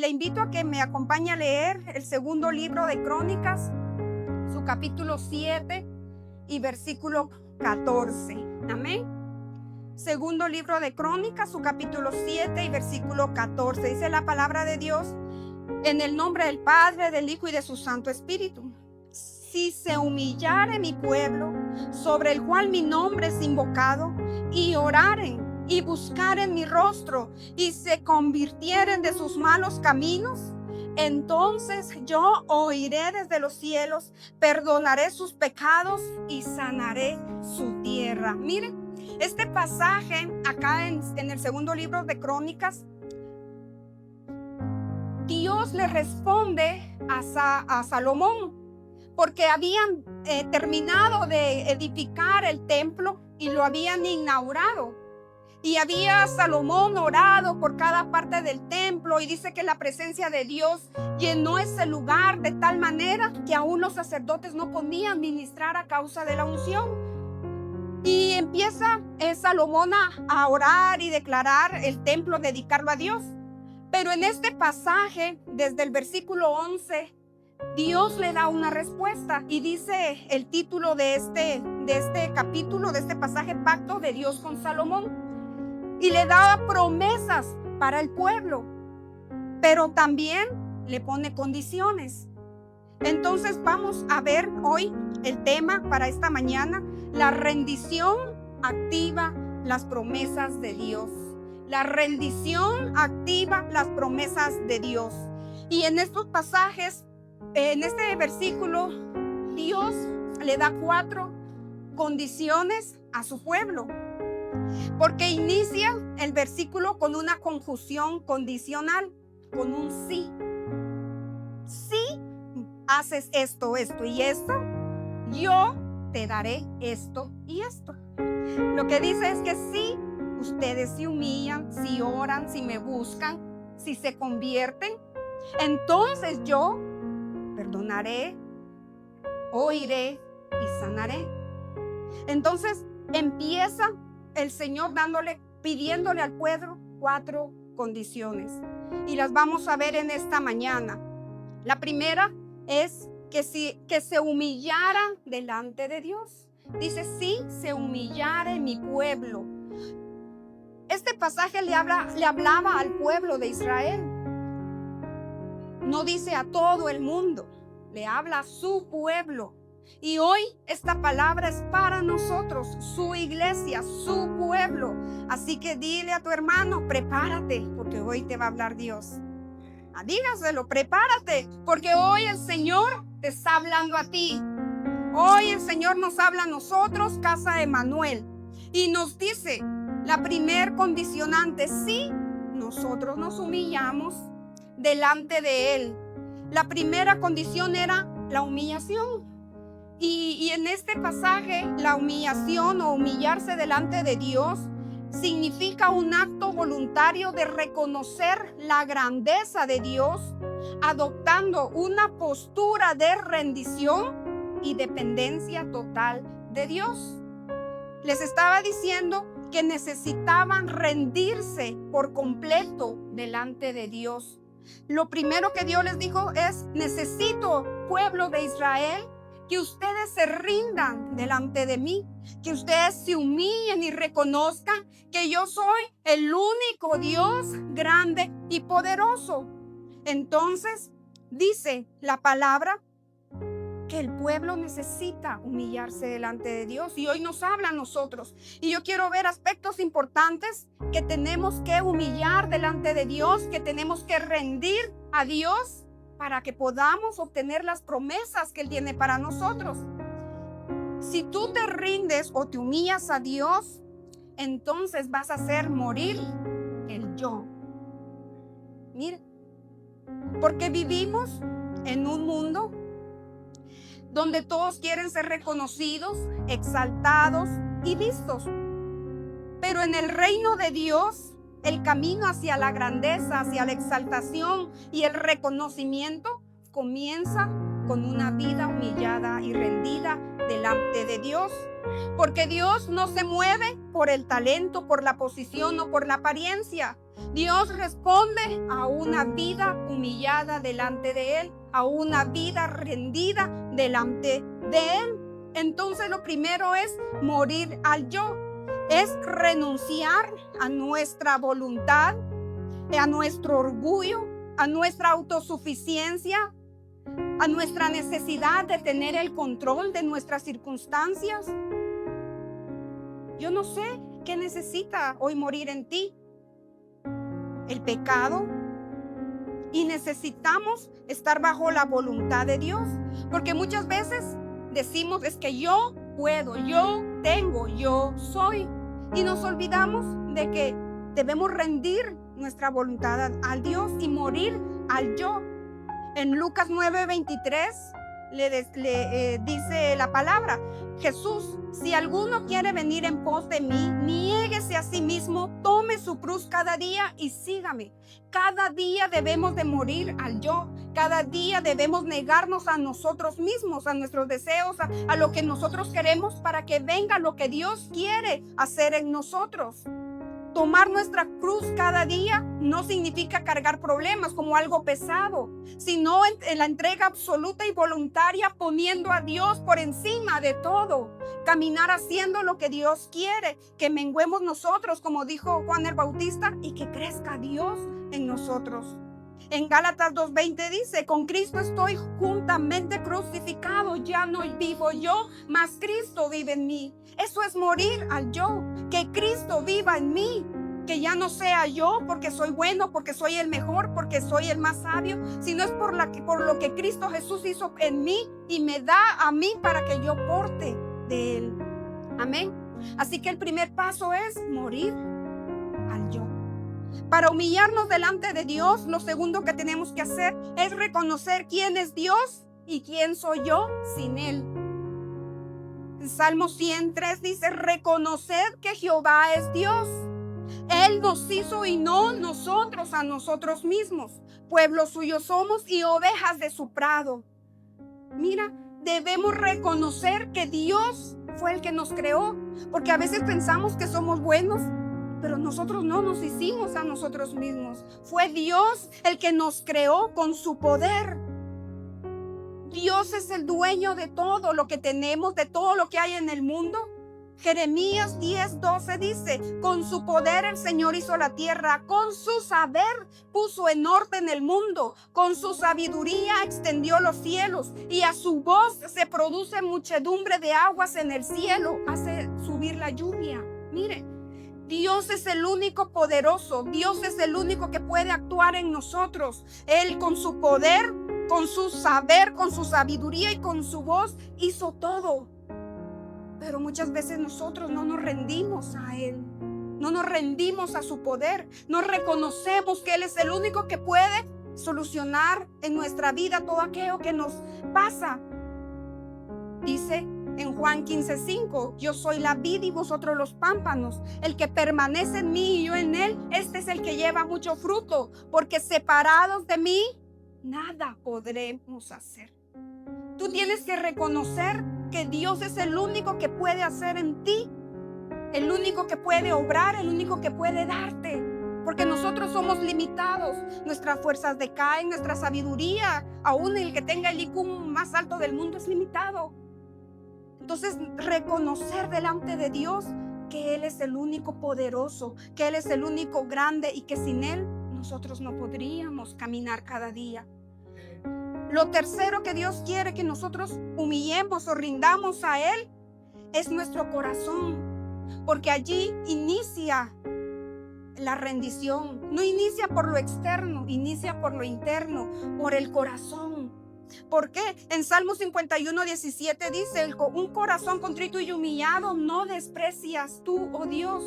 Le invito a que me acompañe a leer el segundo libro de Crónicas, su capítulo 7 y versículo 14. Amén. Segundo libro de Crónicas, su capítulo 7 y versículo 14. Dice la palabra de Dios: en el nombre del Padre, del Hijo y de su Santo Espíritu. Si se humillare mi pueblo, sobre el cual mi nombre es invocado, y oraren y buscaren mi rostro, y se convirtieren de sus malos caminos, entonces yo oiré desde los cielos, perdonaré sus pecados y sanaré su tierra. Miren, este pasaje acá en el segundo libro de Crónicas, Dios le responde a Salomón, porque habían terminado de edificar el templo y lo habían inaugurado. Y había Salomón orado por cada parte del templo, y dice que la presencia de Dios llenó ese lugar de tal manera que aún los sacerdotes no podían ministrar a causa de la unción. Y empieza Salomón a orar y declarar el templo, dedicarlo a Dios. Pero en este pasaje, desde el versículo 11, Dios le da una respuesta, y dice el título de este capítulo, de este pasaje: Pacto de Dios con Salomón. Y le da promesas para el pueblo, pero también le pone condiciones. Entonces vamos a ver hoy el tema para esta mañana: la rendición activa las promesas de Dios. La rendición activa las promesas de Dios. Y en estos pasajes, en este versículo, Dios le da 4 condiciones a su pueblo, porque inicia el versículo con una conjunción condicional, con un sí. Si haces esto, esto y esto, yo te daré esto y esto. Lo que dice es que si ustedes se humillan, si oran, si me buscan, si se convierten, entonces yo perdonaré, oiré y sanaré. Entonces empieza el Señor pidiéndole al pueblo 4 condiciones, y las vamos a ver en esta mañana. La primera es que se humillara delante de Dios. Dice: si se humillare mi pueblo. Este pasaje le hablaba al pueblo de Israel. No dice a todo el mundo, le habla a su pueblo. Y hoy esta palabra es para nosotros, su iglesia, su pueblo. Así que dile a tu hermano: prepárate, porque hoy te va a hablar Dios. Dígaselo: prepárate, porque hoy el Señor te está hablando a ti. Hoy el Señor nos habla a nosotros, casa de Manuel, y nos dice la primer condicionante: si nosotros nos humillamos delante de Él. La primera condición era la humillación. Y en este pasaje, la humillación o humillarse delante de Dios significa un acto voluntario de reconocer la grandeza de Dios, adoptando una postura de rendición y dependencia total de Dios. Les estaba diciendo que necesitaban rendirse por completo delante de Dios. Lo primero que Dios les dijo es: necesito, pueblo de Israel, que ustedes se rindan delante de mí, que ustedes se humillen y reconozcan que yo soy el único Dios grande y poderoso. Entonces dice la palabra que el pueblo necesita humillarse delante de Dios, y hoy nos habla a nosotros. Y yo quiero ver aspectos importantes que tenemos que humillar delante de Dios, que tenemos que rendir a Dios para que podamos obtener las promesas que Él tiene para nosotros. Si tú te rindes o te humillas a Dios, entonces vas a hacer morir el yo. Mire, porque vivimos en un mundo donde todos quieren ser reconocidos, exaltados y vistos. Pero en el reino de Dios, el camino hacia la grandeza, hacia la exaltación y el reconocimiento comienza con una vida humillada y rendida delante de Dios. Porque Dios no se mueve por el talento, por la posición o por la apariencia. Dios responde a una vida humillada delante de Él, a una vida rendida delante de Él. Entonces lo primero es morir al yo, es renunciar a nuestra voluntad, a nuestro orgullo, a nuestra autosuficiencia, a nuestra necesidad de tener el control de nuestras circunstancias. Yo no sé qué necesita hoy morir en ti. El pecado. Y necesitamos estar bajo la voluntad de Dios, porque muchas veces decimos es que yo puedo, yo tengo, yo soy, y nos olvidamos de que debemos rendir nuestra voluntad al Dios y morir al yo. En Lucas 9:23 dice la palabra: Jesús, si alguno quiere venir en pos de mí, niéguese a sí mismo, tome su cruz cada día y sígame. Cada día debemos de morir al yo. Cada día debemos negarnos a nosotros mismos, a nuestros deseos, a lo que nosotros queremos, para que venga lo que Dios quiere hacer en nosotros. Tomar nuestra cruz cada día no significa cargar problemas como algo pesado, sino en la entrega absoluta y voluntaria, poniendo a Dios por encima de todo. Caminar haciendo lo que Dios quiere, que menguemos nosotros, como dijo Juan el Bautista, y que crezca Dios en nosotros. En Gálatas 2:20 dice: con Cristo estoy juntamente crucificado, ya no vivo yo, mas Cristo vive en mí. Eso es morir al yo, que Cristo viva en mí, que ya no sea yo porque soy bueno, porque soy el mejor, porque soy el más sabio, sino es por lo que Cristo Jesús hizo en mí y me da a mí para que yo porte de Él. Amén. Así que el primer paso es morir al yo. Para humillarnos delante de Dios, lo segundo que tenemos que hacer es reconocer quién es Dios y quién soy yo sin Él. El Salmo 103 dice: reconocer que Jehová es Dios. Él nos hizo y no nosotros a nosotros mismos. Pueblo suyo somos y ovejas de su prado. Mira, debemos reconocer que Dios fue el que nos creó, porque a veces pensamos que somos buenos, pero nosotros no nos hicimos a nosotros mismos. Fue Dios el que nos creó con su poder. Dios es el dueño de todo lo que tenemos, de todo lo que hay en el mundo. Jeremías 10:12 dice: con su poder el Señor hizo la tierra, con su saber puso en orden el mundo, con su sabiduría extendió los cielos, y a su voz se produce muchedumbre de aguas en el cielo, hace subir la lluvia. Mire, Dios es el único poderoso, Dios es el único que puede actuar en nosotros. Él con su poder, con su saber, con su sabiduría y con su voz hizo todo. Pero muchas veces nosotros no nos rendimos a Él, no nos rendimos a su poder, no reconocemos que Él es el único que puede solucionar en nuestra vida todo aquello que nos pasa. Dice en Juan 15:5: yo soy la vid y vosotros los pámpanos. El que permanece en mí y yo en él, este es el que lleva mucho fruto, porque separados de mí, nada podremos hacer. Tú tienes que reconocer que Dios es el único que puede hacer en ti, el único que puede obrar, el único que puede darte, porque nosotros somos limitados. Nuestras fuerzas decaen, nuestra sabiduría, aún el que tenga el IQ más alto del mundo, es limitado. Entonces, reconocer delante de Dios que Él es el único poderoso, que Él es el único grande y que sin Él nosotros no podríamos caminar cada día. Lo tercero que Dios quiere que nosotros humillemos o rindamos a Él es nuestro corazón, porque allí inicia la rendición. No inicia por lo externo, inicia por lo interno, por el corazón. ¿Por qué? En Salmo 51:17 dice: un corazón contrito y humillado no desprecias tú, oh Dios.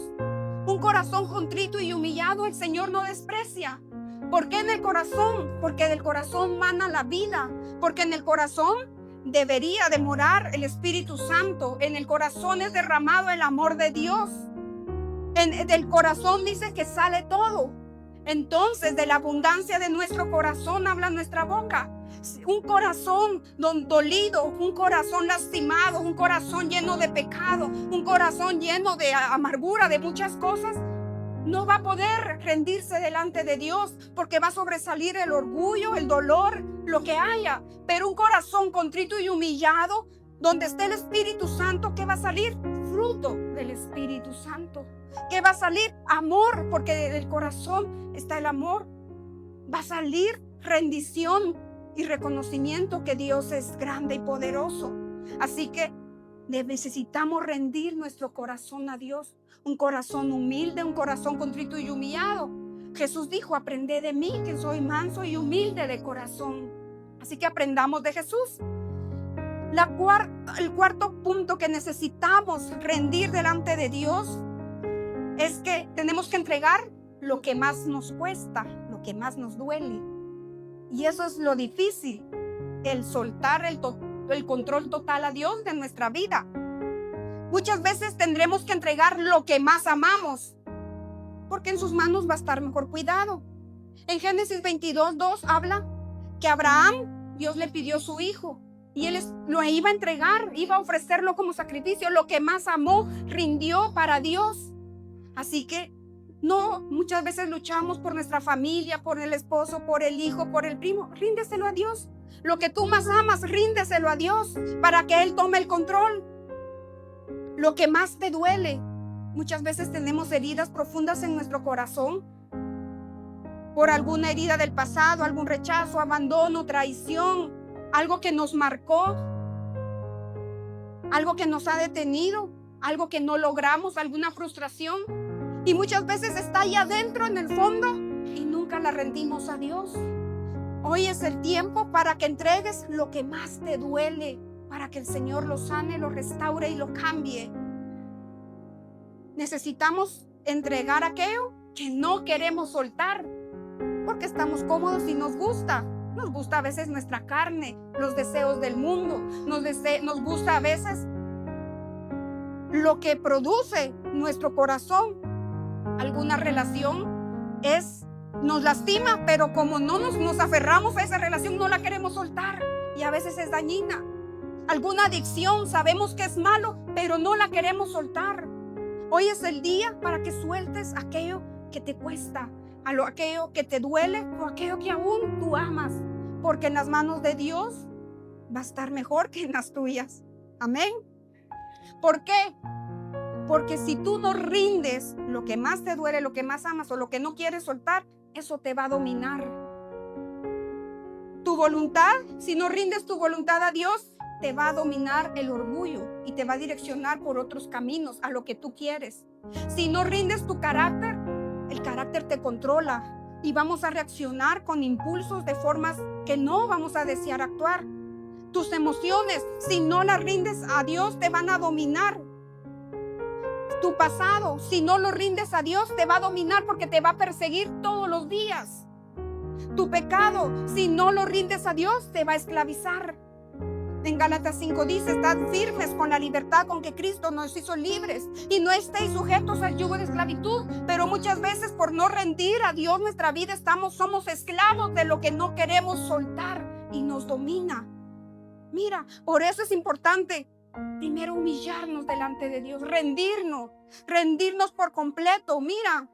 Un corazón contrito y humillado el Señor no desprecia. ¿Por qué en el corazón? Porque del corazón mana la vida, porque en el corazón debería de morar el Espíritu Santo. En el corazón es derramado el amor de Dios. Del corazón dice que sale todo. Entonces, de la abundancia de nuestro corazón habla nuestra boca. Un corazón dolido, un corazón lastimado, un corazón lleno de pecado, un corazón lleno de amargura, de muchas cosas, no va a poder rendirse delante de Dios, porque va a sobresalir el orgullo, el dolor, lo que haya. Pero un corazón contrito y humillado, donde esté el Espíritu Santo, ¿qué va a salir? Fruto del Espíritu Santo. ¿Qué va a salir? Amor, porque del corazón está el amor. Va a salir rendición y reconocimiento que Dios es grande y poderoso. Así que necesitamos rendir nuestro corazón a Dios. Un corazón humilde, un corazón contrito y humillado. Jesús dijo: aprended de mí, que soy manso y humilde de corazón. Así que aprendamos de Jesús. El cuarto punto que necesitamos rendir delante de Dios es que tenemos que entregar lo que más nos cuesta, lo que más nos duele. Y eso es lo difícil, el soltar el control total a Dios de nuestra vida. Muchas veces tendremos que entregar lo que más amamos, porque en sus manos va a estar mejor cuidado. En Génesis 22:2 habla que Abraham, Dios le pidió su hijo, y él lo iba a entregar, iba a ofrecerlo como sacrificio. Lo que más amó, rindió para Dios. Así que no, muchas veces luchamos por nuestra familia, por el esposo, por el hijo, por el primo. Ríndeselo a Dios. Lo que tú más amas, ríndeselo a Dios para que Él tome el control. Lo que más te duele. Muchas veces tenemos heridas profundas en nuestro corazón por alguna herida del pasado, algún rechazo, abandono, traición, algo que nos marcó, algo que nos ha detenido, algo que no logramos, alguna frustración. Y muchas veces está ahí adentro en el fondo y nunca la rendimos a Dios. Hoy es el tiempo para que entregues lo que más te duele, para que el Señor lo sane, lo restaure y lo cambie. Necesitamos entregar aquello que no queremos soltar, porque estamos cómodos y nos gusta. Nos gusta a veces nuestra carne, los deseos del mundo. Nos gusta a veces lo que produce nuestro corazón. Alguna relación nos lastima, pero como no nos aferramos a esa relación, no la queremos soltar, y a veces es dañina. Alguna adicción, sabemos que es malo, pero no la queremos soltar. Hoy es el día para que sueltes aquello que te cuesta, aquello que te duele, o aquello que aún tú amas, porque en las manos de Dios va a estar mejor que en las tuyas. Amén. ¿Por qué? Porque si tú no rindes lo que más te duele, lo que más amas o lo que no quieres soltar, eso te va a dominar. Tu voluntad, si no rindes tu voluntad a Dios, te va a dominar el orgullo y te va a direccionar por otros caminos a lo que tú quieres. Si no rindes tu carácter, el carácter te controla y vamos a reaccionar con impulsos de formas que no vamos a desear actuar. Tus emociones, si no las rindes a Dios, te van a dominar. Tu pasado, si no lo rindes a Dios, te va a dominar porque te va a perseguir todos los días. Tu pecado, si no lo rindes a Dios, te va a esclavizar. En Gálatas 5 dice: estad firmes con la libertad con que Cristo nos hizo libres y no estéis sujetos al yugo de esclavitud. Pero muchas veces, por no rendir a Dios nuestra vida, somos esclavos de lo que no queremos soltar y nos domina. Mira, por eso es importante primero humillarnos delante de Dios, rendirnos por completo. Mira,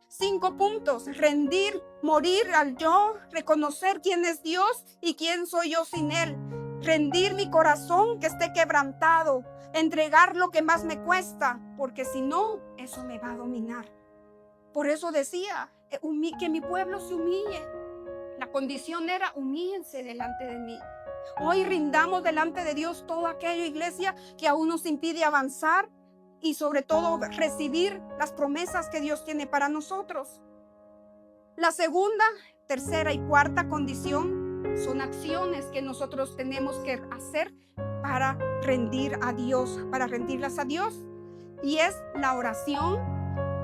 5 puntos: rendir, morir al yo, reconocer quién es Dios y quién soy yo sin Él, rendir mi corazón que esté quebrantado, entregar lo que más me cuesta, porque si no, eso me va a dominar. Por eso decía que mi pueblo se humille. La condición era: humíllense delante de mí. Hoy rindamos delante de Dios todo aquello, iglesia, que aún nos impide avanzar y sobre todo recibir las promesas que Dios tiene para nosotros. La segunda, tercera y cuarta condición son acciones que nosotros tenemos que hacer para rendir a Dios, para rendirlas a Dios. Y es la oración,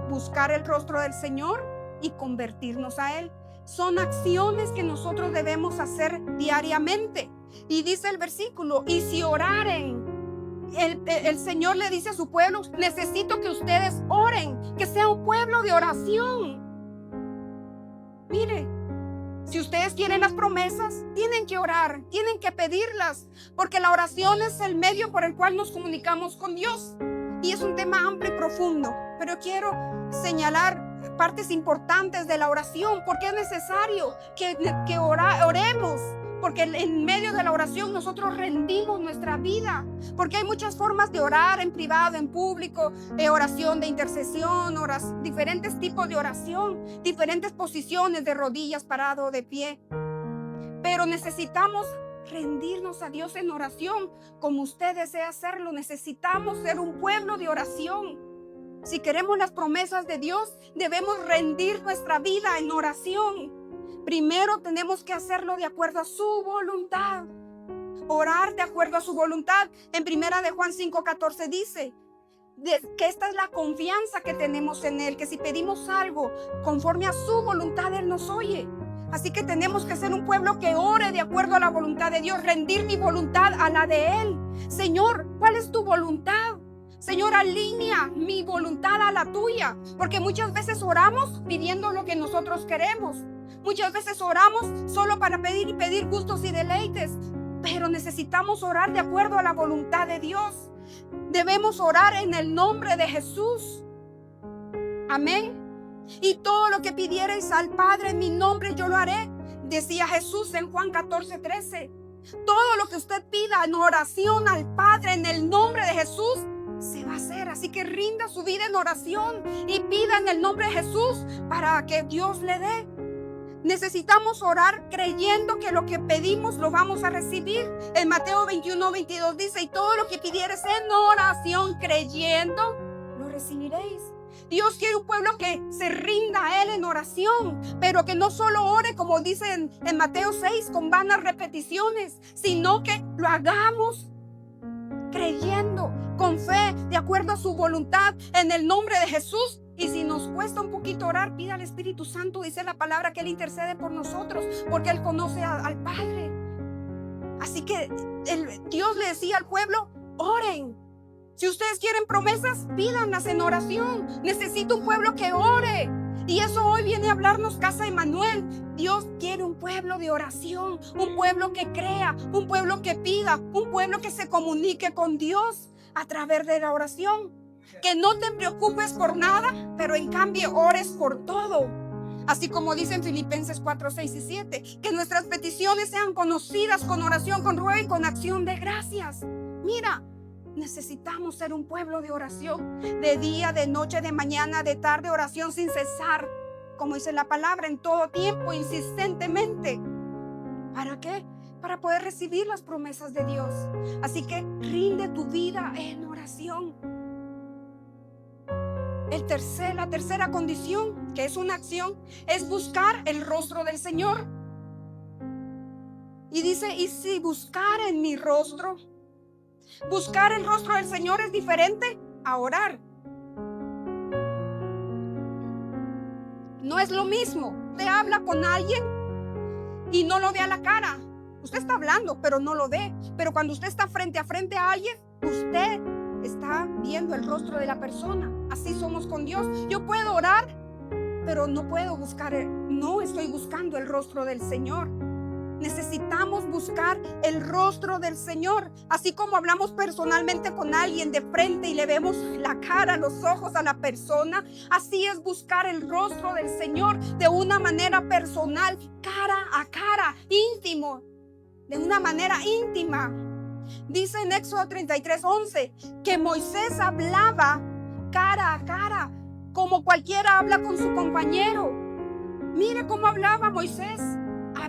buscar el rostro del Señor y convertirnos a Él. Son acciones que nosotros debemos hacer diariamente. Y dice el versículo: y si oraren, el Señor le dice a su pueblo: necesito que ustedes oren, que sea un pueblo de oración. Mire, si ustedes quieren las promesas, tienen que orar, tienen que pedirlas, porque la oración es el medio por el cual nos comunicamos con Dios. Y es un tema amplio y profundo, pero quiero señalar partes importantes de la oración, porque es necesario que oremos. Porque en medio de la oración nosotros rendimos nuestra vida. Porque hay muchas formas de orar, en privado, en público, oración de intercesión, diferentes tipos de oración, diferentes posiciones de rodillas, parado, de pie. Pero necesitamos rendirnos a Dios en oración, como usted desea hacerlo. Necesitamos ser un pueblo de oración. Si queremos las promesas de Dios, debemos rendir nuestra vida en oración. Primero tenemos que hacerlo de acuerdo a su voluntad. Orar de acuerdo a su voluntad. En primera de Juan 5:14 dice que esta es la confianza que tenemos en Él, que si pedimos algo conforme a su voluntad, Él nos oye. Así que tenemos que ser un pueblo que ore de acuerdo a la voluntad de Dios, rendir mi voluntad a la de Él. Señor, ¿cuál es tu voluntad? Señor, alinea mi voluntad a la tuya, porque muchas veces oramos pidiendo lo que nosotros queremos. Muchas veces oramos solo para pedir y pedir gustos y deleites, pero necesitamos orar de acuerdo a la voluntad de Dios. Debemos orar en el nombre de Jesús. Amén. Y todo lo que pidierais al Padre en mi nombre yo lo haré, decía Jesús en Juan 14:13. Todo lo que usted pida en oración al Padre en el nombre de Jesús se va a hacer. Así que rinda su vida en oración y pida en el nombre de Jesús para que Dios le dé. Necesitamos orar creyendo que lo que pedimos lo vamos a recibir. En Mateo 21:22 dice: y todo lo que pidieres en oración creyendo, lo recibiréis. Dios quiere un pueblo que se rinda a Él en oración, pero que no solo ore, como dice en Mateo 6, con vanas repeticiones, sino que lo hagamos creyendo, con fe, de acuerdo a su voluntad, en el nombre de Jesús. Y si nos cuesta un poquito orar, pida al Espíritu Santo. Dice la palabra que Él intercede por nosotros, porque Él conoce al Padre. Así que Dios le decía al pueblo: oren. Si ustedes quieren promesas, pídanlas en oración. Necesito un pueblo que ore. Y eso hoy viene a hablarnos Casa Emmanuel. Dios quiere un pueblo de oración, un pueblo que crea, un pueblo que pida, un pueblo que se comunique con Dios a través de la oración. Que no te preocupes por nada, pero en cambio ores por todo. Así como dice en Filipenses 4:6 y 7, que nuestras peticiones sean conocidas con oración, con ruego y con acción de gracias. Mira, necesitamos ser un pueblo de oración, de día, de noche, de mañana, de tarde, oración sin cesar, como dice la palabra, en todo tiempo, insistentemente. ¿Para qué? Para poder recibir las promesas de Dios. Así que rinde tu vida en oración. La tercera condición, que es una acción, es buscar el rostro del Señor. Y dice: y si buscar en mi rostro. Buscar el rostro del Señor es diferente a orar. No es lo mismo. Usted habla con alguien y no lo ve a la cara. Usted está hablando, pero no lo ve. Pero cuando usted está frente a frente a alguien, usted está viendo el rostro de la persona. Así somos con Dios. Yo puedo orar, pero no estoy buscando el rostro del Señor. Necesitamos buscar el rostro del Señor. Así como hablamos personalmente con alguien de frente y le vemos la cara, los ojos a la persona, así es buscar el rostro del Señor de una manera personal, cara a cara, íntimo, de una manera íntima. Dice en Éxodo 33:11 que Moisés hablaba cara a cara, como cualquiera habla con su compañero. Mire cómo hablaba Moisés.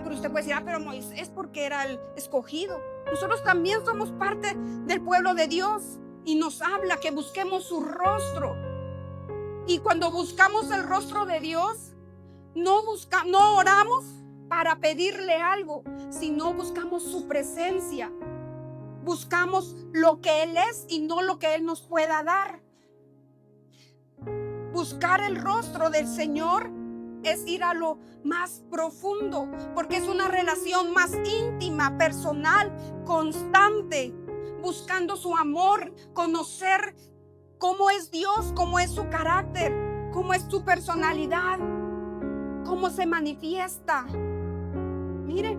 Pero usted puede decir: pero Moisés, porque era el escogido. Nosotros también somos parte del pueblo de Dios, y nos habla que busquemos su rostro. Y cuando buscamos el rostro de Dios, no oramos para pedirle algo, sino buscamos su presencia. Buscamos lo que Él es y no lo que Él nos pueda dar. Buscar el rostro del Señor es ir a lo más profundo, porque es una relación más íntima, personal, constante, buscando su amor, conocer cómo es Dios, cómo es su carácter, cómo es su personalidad, cómo se manifiesta. Mire,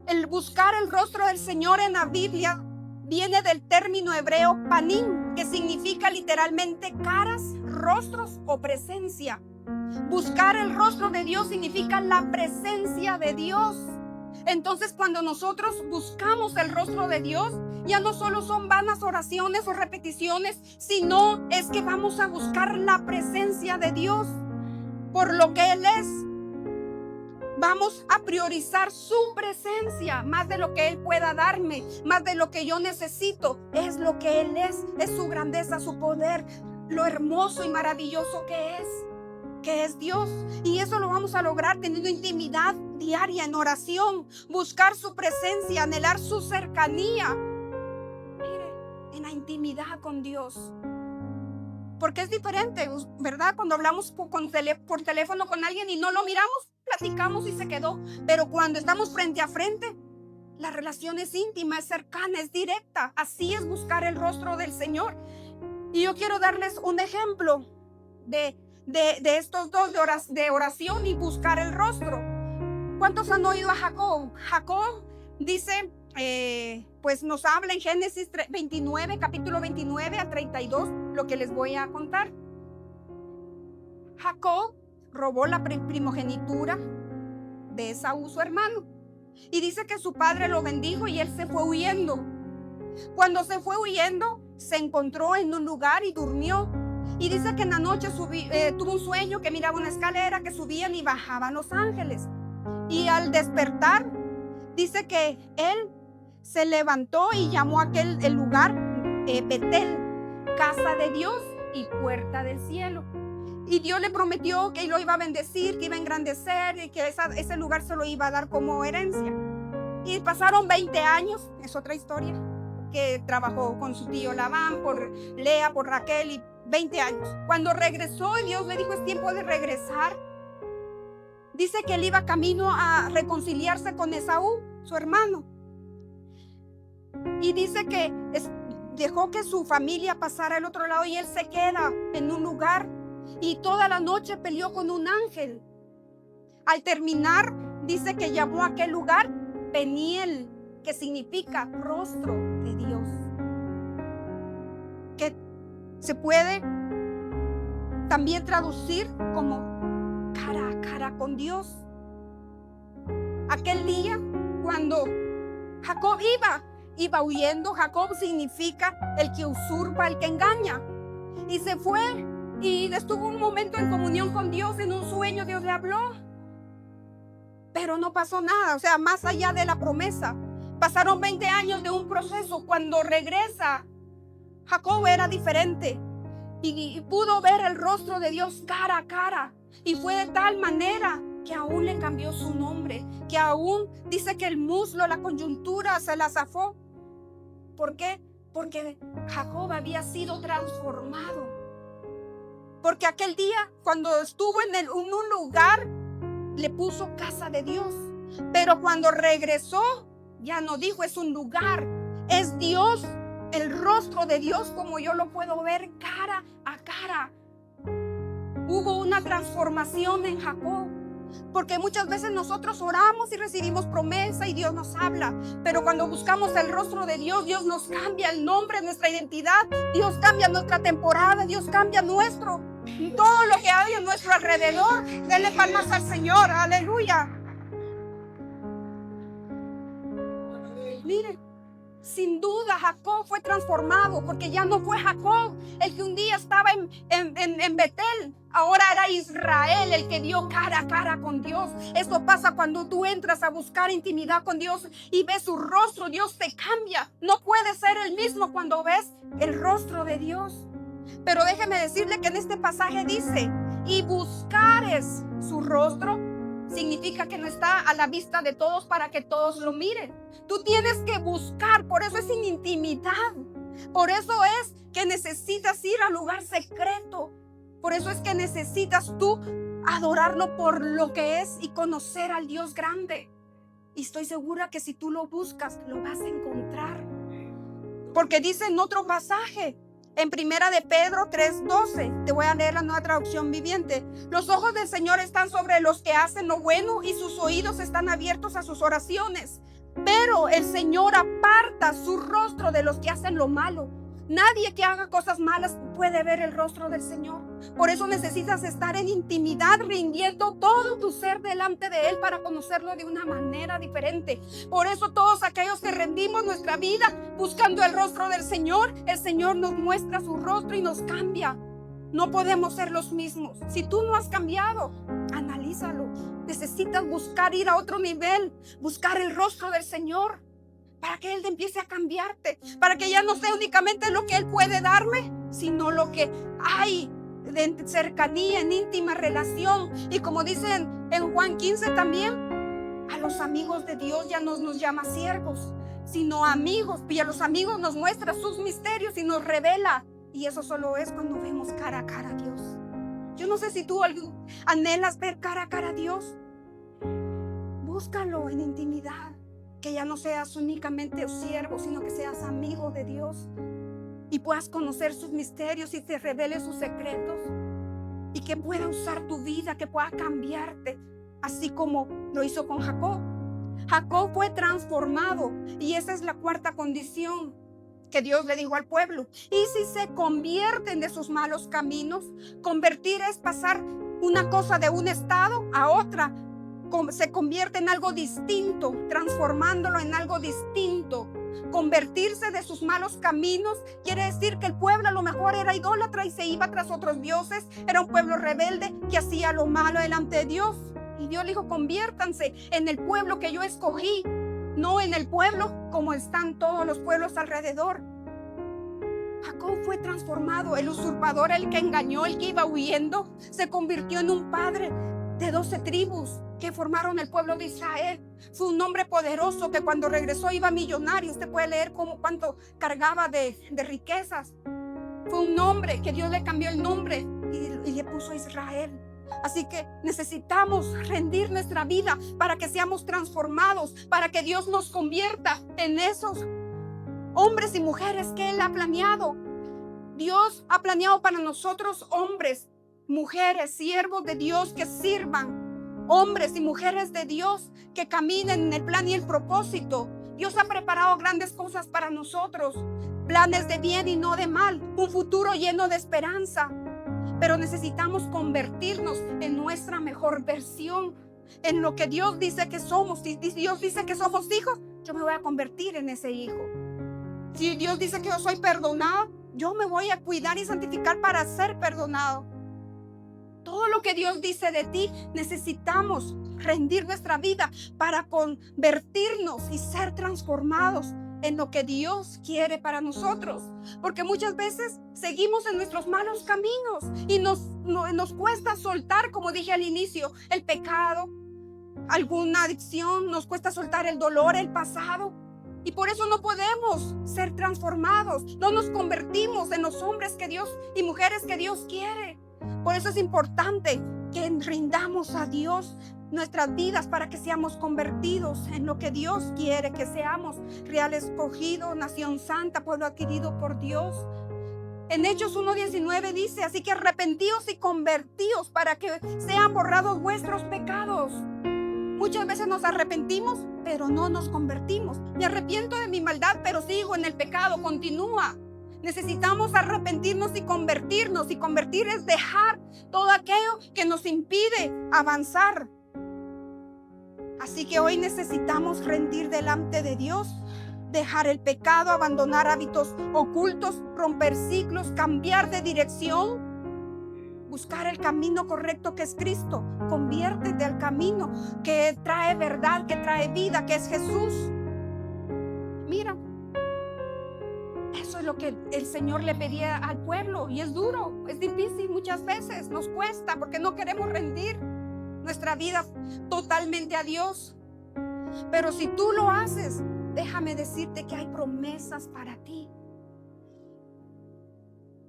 el buscar el rostro del Señor en la Biblia viene del término hebreo panim, que significa literalmente caras, rostros o presencia. Buscar el rostro de Dios significa la presencia de Dios. Entonces, cuando nosotros buscamos el rostro de Dios, ya no solo son vanas oraciones o repeticiones, sino es que vamos a buscar la presencia de Dios por lo que Él es. Vamos a priorizar su presencia más de lo que Él pueda darme, más de lo que yo necesito. Es lo que Él es su grandeza, su poder, lo hermoso y maravilloso que es Dios. Y eso lo vamos a lograr teniendo intimidad diaria en oración, buscar su presencia, anhelar su cercanía. Mire, en la intimidad con Dios. Porque es diferente, ¿verdad? Cuando hablamos por teléfono con alguien y no lo miramos, platicamos y se quedó. Pero cuando estamos frente a frente, la relación es íntima, es cercana, es directa. Así es buscar el rostro del Señor. Y yo quiero darles un ejemplo de estos dos de oración y buscar el rostro. ¿Cuántos han oído a Jacob? Jacob dice, pues nos habla en Génesis 29, capítulo 29 a 32, lo que les voy a contar. Jacob robó la primogenitura de Esaú, su hermano, y dice que su padre lo bendijo y él se fue huyendo. Cuando se fue huyendo, se encontró en un lugar y durmió. Y dice que en la noche tuvo un sueño que miraba una escalera que subían y bajaban los ángeles. Y al despertar, dice que él se levantó y llamó a el lugar Betel, casa de Dios y puerta del cielo. Y Dios le prometió que lo iba a bendecir, que iba a engrandecer y que ese lugar se lo iba a dar como herencia. Y pasaron 20 años, es otra historia, que trabajó con su tío Labán, por Lea, por Raquel, y 20 años. Cuando regresó y Dios le dijo, es tiempo de regresar, dice que él iba camino a reconciliarse con Esaú, su hermano. Y dice que dejó que su familia pasara al otro lado y él se queda en un lugar y toda la noche peleó con un ángel. Al terminar, dice que llamó a aquel lugar Peniel, que significa rostro de Dios. Que se puede también traducir como cara a cara con Dios. Aquel día cuando Jacob iba huyendo, Jacob significa el que usurpa, el que engaña, y se fue y estuvo un momento en comunión con Dios. En un sueño Dios le habló, pero no pasó nada, o sea, más allá de la promesa. Pasaron 20 años de un proceso. Cuando regresa, Jacob era diferente y pudo ver el rostro de Dios cara a cara, y fue de tal manera que aún le cambió su nombre, que aún dice que el muslo, la coyuntura se la zafó. ¿Por qué? Porque Jacob había sido transformado. Porque aquel día, cuando estuvo en un lugar, le puso casa de Dios. Pero cuando regresó, ya no dijo es un lugar, es Dios, el rostro de Dios como yo lo puedo ver cara a cara. Hubo una transformación en Jacob. Porque muchas veces nosotros oramos y recibimos promesa y Dios nos habla, pero cuando buscamos el rostro de Dios, Dios nos cambia el nombre, nuestra identidad, Dios cambia nuestra temporada, Dios cambia todo lo que hay a nuestro alrededor. Denle palmas al Señor, aleluya. Miren, sin duda Jacob fue transformado, porque ya no fue Jacob el que un día estaba en Betel. Ahora era Israel el que dio cara a cara con Dios. Eso pasa cuando tú entras a buscar intimidad con Dios y ves su rostro. Dios te cambia. No puedes ser el mismo cuando ves el rostro de Dios. Pero déjeme decirle que en este pasaje dice, y buscares su rostro, significa que no está a la vista de todos para que todos lo miren. Tú tienes que buscar, por eso es en intimidad. Por eso es que necesitas ir al lugar secreto. Por eso es que necesitas tú adorarlo por lo que es y conocer al Dios grande. Y estoy segura que si tú lo buscas, lo vas a encontrar. Porque dice en otro pasaje, en Primera de Pedro 3:12, te voy a leer la Nueva Traducción Viviente. Los ojos del Señor están sobre los que hacen lo bueno y sus oídos están abiertos a sus oraciones. Pero el Señor aparta su rostro de los que hacen lo malo. Nadie que haga cosas malas puede ver el rostro del Señor. Por eso necesitas estar en intimidad, rindiendo todo tu ser delante de Él para conocerlo de una manera diferente. Por eso todos aquellos que rendimos nuestra vida buscando el rostro del Señor, el Señor nos muestra su rostro y nos cambia. No podemos ser los mismos. Si tú no has cambiado, analízalo. Necesitas buscar ir a otro nivel, buscar el rostro del Señor, para que Él empiece a cambiarte, para que ya no sea únicamente lo que Él puede darme, sino lo que hay de cercanía, en íntima relación. Y como dicen en Juan 15 también, a los amigos de Dios ya no nos llama siervos, sino amigos. Y a los amigos nos muestra sus misterios y nos revela. Y eso solo es cuando vemos cara a cara a Dios. Yo no sé si tú anhelas ver cara a cara a Dios. Búscalo en intimidad. Que ya no seas únicamente siervo, sino que seas amigo de Dios y puedas conocer sus misterios y te revele sus secretos, y que pueda usar tu vida, que pueda cambiarte, así como lo hizo con Jacob. Jacob fue transformado, y esa es la cuarta condición que Dios le dijo al pueblo. Y si se convierten de sus malos caminos, convertir es pasar una cosa de un estado a otra. Se convierte en algo distinto, transformándolo en algo distinto. Convertirse de sus malos caminos quiere decir que el pueblo a lo mejor era idólatra y se iba tras otros dioses. Era un pueblo rebelde que hacía lo malo delante de Dios. Y Dios le dijo: conviértanse en el pueblo que yo escogí, no en el pueblo como están todos los pueblos alrededor. Jacob fue transformado. El usurpador, el que engañó, el que iba huyendo, se convirtió en un padre de 12 tribus que formaron el pueblo de Israel. Fue un hombre poderoso que cuando regresó iba millonario. Usted puede leer cuánto cargaba de riquezas. Fue un hombre que Dios le cambió el nombre y le puso Israel. Así que necesitamos rendir nuestra vida para que seamos transformados, para que Dios nos convierta en esos hombres y mujeres que Él ha planeado. Dios ha planeado para nosotros hombres, mujeres, siervos de Dios que sirvan. Hombres y mujeres de Dios que caminen en el plan y el propósito. Dios ha preparado grandes cosas para nosotros, planes de bien y no de mal, un futuro lleno de esperanza. Pero necesitamos convertirnos en nuestra mejor versión, en lo que Dios dice que somos. Si Dios dice que somos hijos, yo me voy a convertir en ese hijo. Si Dios dice que yo soy perdonado, yo me voy a cuidar y santificar para ser perdonado. Todo lo que Dios dice de ti, necesitamos rendir nuestra vida para convertirnos y ser transformados en lo que Dios quiere para nosotros. Porque muchas veces seguimos en nuestros malos caminos y nos cuesta soltar, como dije al inicio, el pecado, alguna adicción, nos cuesta soltar el dolor, el pasado. Y por eso no podemos ser transformados, no nos convertimos en los hombres que Dios y mujeres que Dios quiere. Por eso es importante que rindamos a Dios nuestras vidas para que seamos convertidos en lo que Dios quiere que seamos: real escogido, nación santa, pueblo adquirido por Dios. En Hechos 1:19 dice: así que arrepentíos y convertíos para que sean borrados vuestros pecados. Muchas veces nos arrepentimos, pero no nos convertimos. Me arrepiento de mi maldad, pero sigo en el pecado, continúa. Necesitamos arrepentirnos y convertirnos. Y convertir es dejar todo aquello que nos impide avanzar. Así que hoy necesitamos rendir delante de Dios, dejar el pecado, abandonar hábitos ocultos, romper ciclos, cambiar de dirección, buscar el camino correcto que es Cristo. Conviértete al camino que trae verdad, que trae vida, que es Jesús. Mira, eso es lo que el Señor le pedía al pueblo, y es duro, es difícil, muchas veces nos cuesta porque no queremos rendir nuestra vida totalmente a Dios. Pero si tú lo haces, déjame decirte que hay promesas para ti.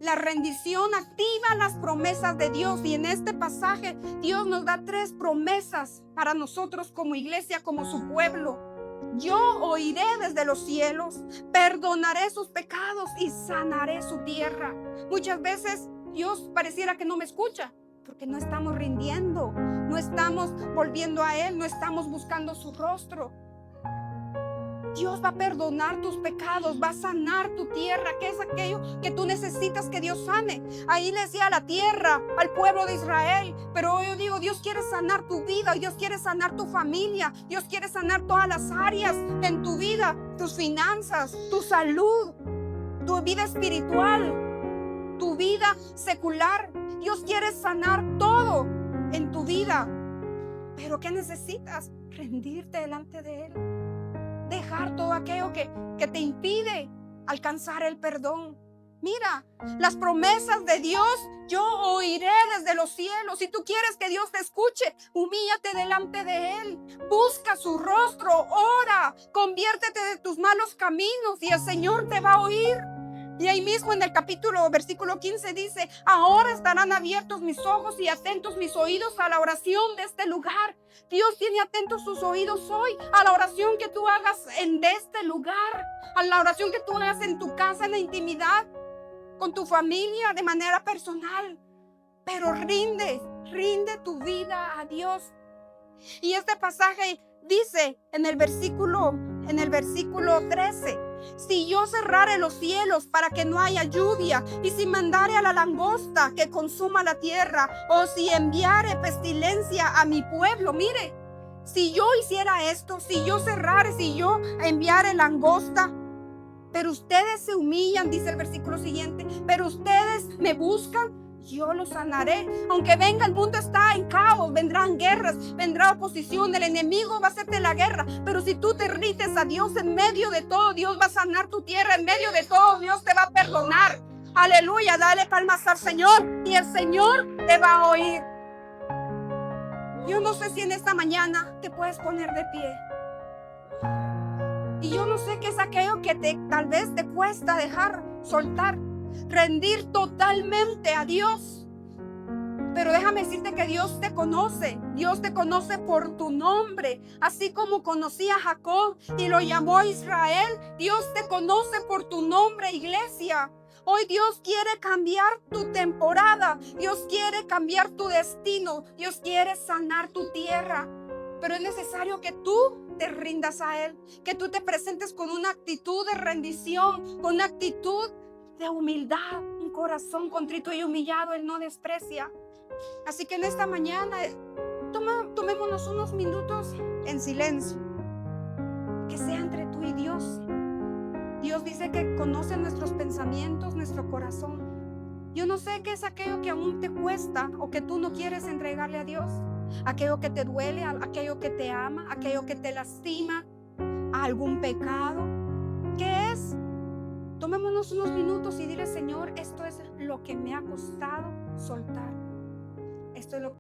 La rendición activa las promesas de Dios, y en este pasaje Dios nos da 3 promesas para nosotros como iglesia, como su pueblo. Yo oiré desde los cielos, perdonaré sus pecados y sanaré su tierra. Muchas veces Dios pareciera que no me escucha porque no estamos rindiendo, no estamos volviendo a Él, no estamos buscando su rostro. Dios va a perdonar tus pecados, va a sanar tu tierra. ¿Qué es aquello que tú necesitas que Dios sane? Ahí le decía a la tierra, al pueblo de Israel. Pero hoy yo digo, Dios quiere sanar tu vida, Dios quiere sanar tu familia, Dios quiere sanar todas las áreas en tu vida, tus finanzas, tu salud, tu vida espiritual, tu vida secular. Dios quiere sanar todo en tu vida. Pero ¿qué necesitas? Rendirte delante de Él. Dejar todo aquello que te impide alcanzar el perdón. Mira, las promesas de Dios, yo oiré desde los cielos. Si tú quieres que Dios te escuche, humíllate delante de Él. Busca su rostro, ora, conviértete de tus malos caminos y el Señor te va a oír. Y ahí mismo en el versículo 15 dice, ahora estarán abiertos mis ojos y atentos mis oídos a la oración de este lugar. Dios tiene atentos sus oídos hoy a la oración que tú hagas en este lugar, a la oración que tú hagas en tu casa, en la intimidad, con tu familia, de manera personal. Pero rinde tu vida a Dios. Y este pasaje dice en el versículo 13, si yo cerrare los cielos para que no haya lluvia, y si mandare a la langosta que consuma la tierra, o si enviare pestilencia a mi pueblo, mire, si yo hiciera esto, si yo cerrare, si yo enviare langosta, pero ustedes se humillan, dice el versículo siguiente, pero ustedes me buscan, yo los sanaré. Aunque venga, el mundo está en caos, vendrán guerras, vendrá oposición, el enemigo va a hacerte la guerra, pero si tú te rindes a Dios, en medio de todo Dios va a sanar tu tierra, en medio de todo Dios te va a perdonar. Aleluya, dale palmas al Señor y el Señor te va a oír. Yo no sé si en esta mañana te puedes poner de pie. Y yo no sé qué es aquello que tal vez te cuesta dejar, soltar, rendir totalmente a Dios. Pero déjame decirte que Dios te conoce por tu nombre, así como conocía a Jacob y lo llamó Israel. Dios te conoce por tu nombre, iglesia. Hoy Dios quiere cambiar tu temporada, Dios quiere cambiar tu destino, Dios quiere sanar tu tierra. Pero es necesario que tú te rindas a Él, que tú te presentes con una actitud de rendición, con una actitud de humildad. Un corazón contrito y humillado Él no desprecia. Así que en esta mañana tomémonos unos minutos en silencio, que sea entre tú y Dios. Dios dice que conoce nuestros pensamientos, nuestro corazón. Yo no sé qué es aquello que aún te cuesta o que tú no quieres entregarle a Dios, aquello que te duele, aquello que te ama, aquello que te lastima, algún pecado. ¿Qué es? Tomémonos unos minutos y dile, Señor, esto es lo que me ha costado soltar. Esto es lo